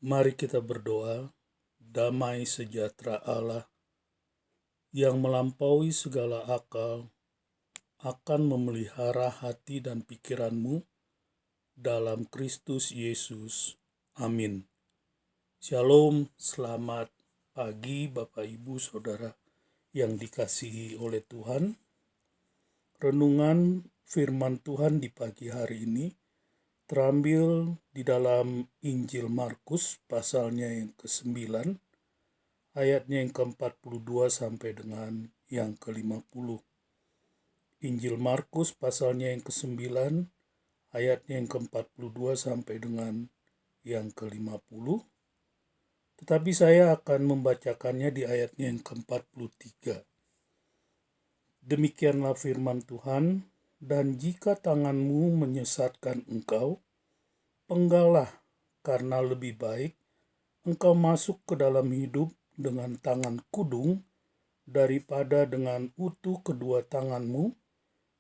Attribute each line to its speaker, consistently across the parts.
Speaker 1: Mari kita berdoa. Damai sejahtera Allah yang melampaui segala akal akan memelihara hati dan pikiranmu dalam Kristus Yesus. Amin. Shalom, selamat pagi Bapak Ibu Saudara yang dikasihi oleh Tuhan. Renungan firman Tuhan di pagi hari ini terambil di dalam Injil Markus pasalnya yang ke-9, ayatnya yang ke-42 sampai dengan yang ke-50. Injil Markus pasalnya yang ke-9, ayatnya yang ke-42 sampai dengan yang ke-50. Tetapi saya akan membacakannya di ayatnya yang ke-43. Demikianlah firman Tuhan, dan jika tanganmu menyesatkan engkau, penggallah, karena lebih baik engkau masuk ke dalam hidup dengan tangan kudung daripada dengan utuh kedua tanganmu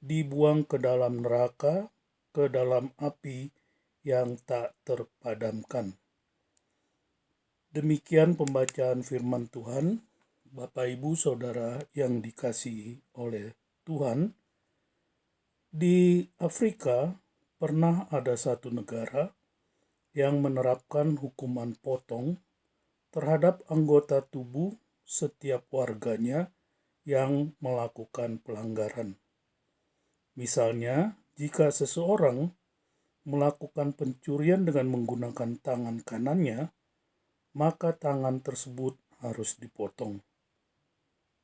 Speaker 1: dibuang ke dalam neraka, ke dalam api yang tak terpadamkan. Demikian pembacaan firman Tuhan. Bapak Ibu Saudara yang dikasihi oleh Tuhan, di Afrika pernah ada satu negara yang menerapkan hukuman potong terhadap anggota tubuh setiap warganya yang melakukan pelanggaran. Misalnya, jika seseorang melakukan pencurian dengan menggunakan tangan kanannya, maka tangan tersebut harus dipotong.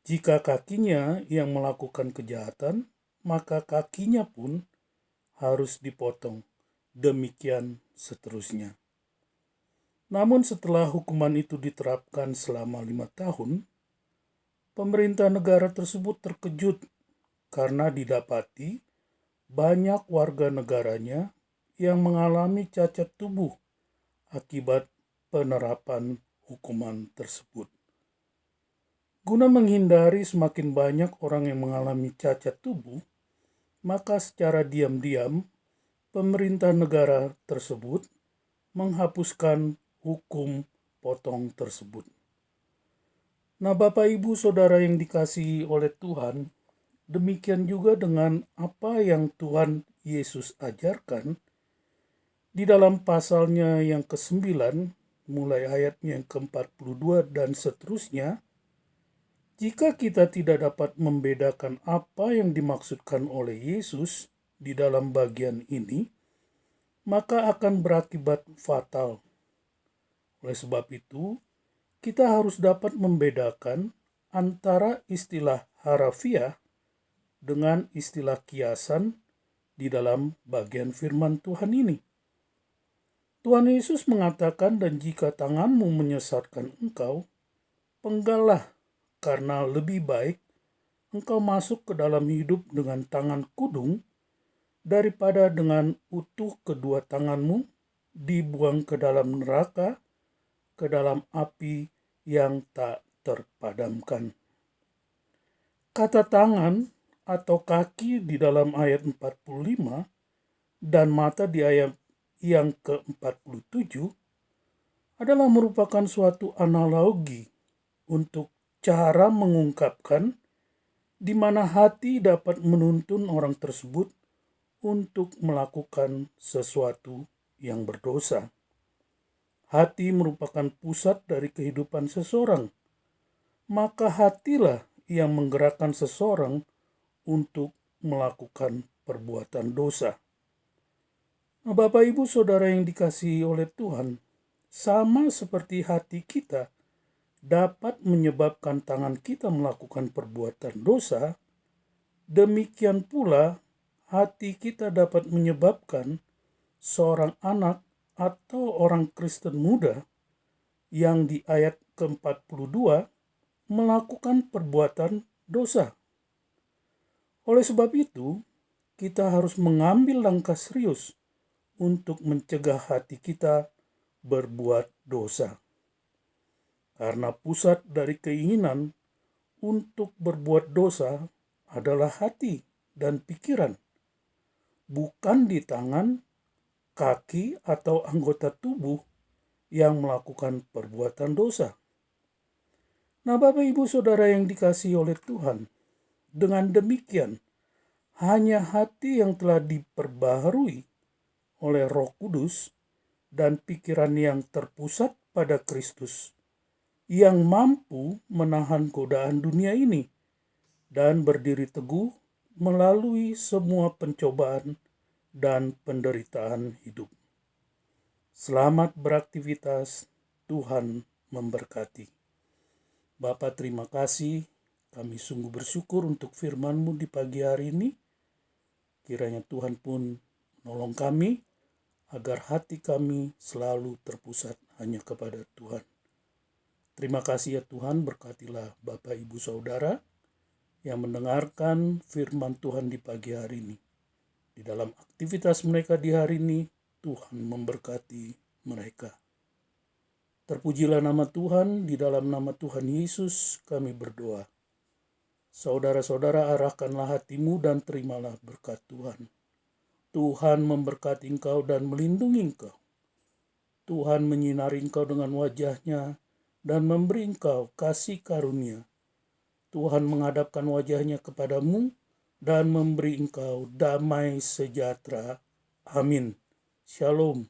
Speaker 1: Jika kakinya yang melakukan kejahatan, maka kakinya pun harus dipotong. Demikian seterusnya. Namun setelah hukuman itu diterapkan selama 5 tahun, pemerintah negara tersebut terkejut karena didapati banyak warga negaranya yang mengalami cacat tubuh akibat penerapan hukuman tersebut. Guna menghindari semakin banyak orang yang mengalami cacat tubuh, maka secara diam-diam pemerintah negara tersebut menghapuskan hukum potong tersebut. Nah, Bapak Ibu Saudara yang dikasihi oleh Tuhan, demikian juga dengan apa yang Tuhan Yesus ajarkan di dalam pasalnya yang ke-9, mulai ayatnya yang ke-42 dan seterusnya. Jika kita tidak dapat membedakan apa yang dimaksudkan oleh Yesus di dalam bagian ini, maka akan berakibat fatal. Oleh sebab itu, kita harus dapat membedakan antara istilah harafiah dengan istilah kiasan di dalam bagian firman Tuhan ini. Tuhan Yesus mengatakan, dan jika tanganmu menyesatkan engkau, penggallah, karena lebih baik engkau masuk ke dalam hidup dengan tangan kudung daripada dengan utuh kedua tanganmu dibuang ke dalam neraka, ke dalam api yang tak terpadamkan. Kata tangan atau kaki di dalam ayat 45 dan mata di ayat yang ke-47 adalah merupakan suatu analogi untuk cara mengungkapkan di mana hati dapat menuntun orang tersebut untuk melakukan sesuatu yang berdosa. Hati merupakan pusat dari kehidupan seseorang, maka hatilah yang menggerakkan seseorang untuk melakukan perbuatan dosa. Nah, Bapak Ibu Saudara yang dikasihi oleh Tuhan, sama seperti hati kita dapat menyebabkan tangan kita melakukan perbuatan dosa, demikian pula hati kita dapat menyebabkan seorang anak atau orang Kristen muda yang di ayat ke-42 melakukan perbuatan dosa. Oleh sebab itu, kita harus mengambil langkah serius untuk mencegah hati kita berbuat dosa. Karena pusat dari keinginan untuk berbuat dosa adalah hati dan pikiran, bukan di tangan, kaki, atau anggota tubuh yang melakukan perbuatan dosa. Nah, Bapak Ibu Saudara yang dikasihi oleh Tuhan, dengan demikian hanya hati yang telah diperbaharui oleh Roh Kudus dan pikiran yang terpusat pada Kristus yang mampu menahan godaan dunia ini dan berdiri teguh melalui semua pencobaan dan penderitaan hidup. Selamat beraktivitas, Tuhan memberkati. Bapa, terima kasih, kami sungguh bersyukur untuk firman-Mu di pagi hari ini. Kiranya Tuhan pun menolong kami agar hati kami selalu terpusat hanya kepada Tuhan. Terima kasih ya Tuhan, berkatilah Bapak Ibu Saudara yang mendengarkan firman Tuhan di pagi hari ini. Di dalam aktivitas mereka di hari ini, Tuhan memberkati mereka. Terpujilah nama Tuhan, di dalam nama Tuhan Yesus kami berdoa. Saudara-saudara, arahkanlah hatimu dan terimalah berkat Tuhan. Tuhan memberkati engkau dan melindungi engkau. Tuhan menyinari engkau dengan wajah-Nya dan memberi engkau kasih karunia. Tuhan menghadapkan wajah-Nya kepadamu dan memberi engkau damai sejahtera. Amin. Shalom.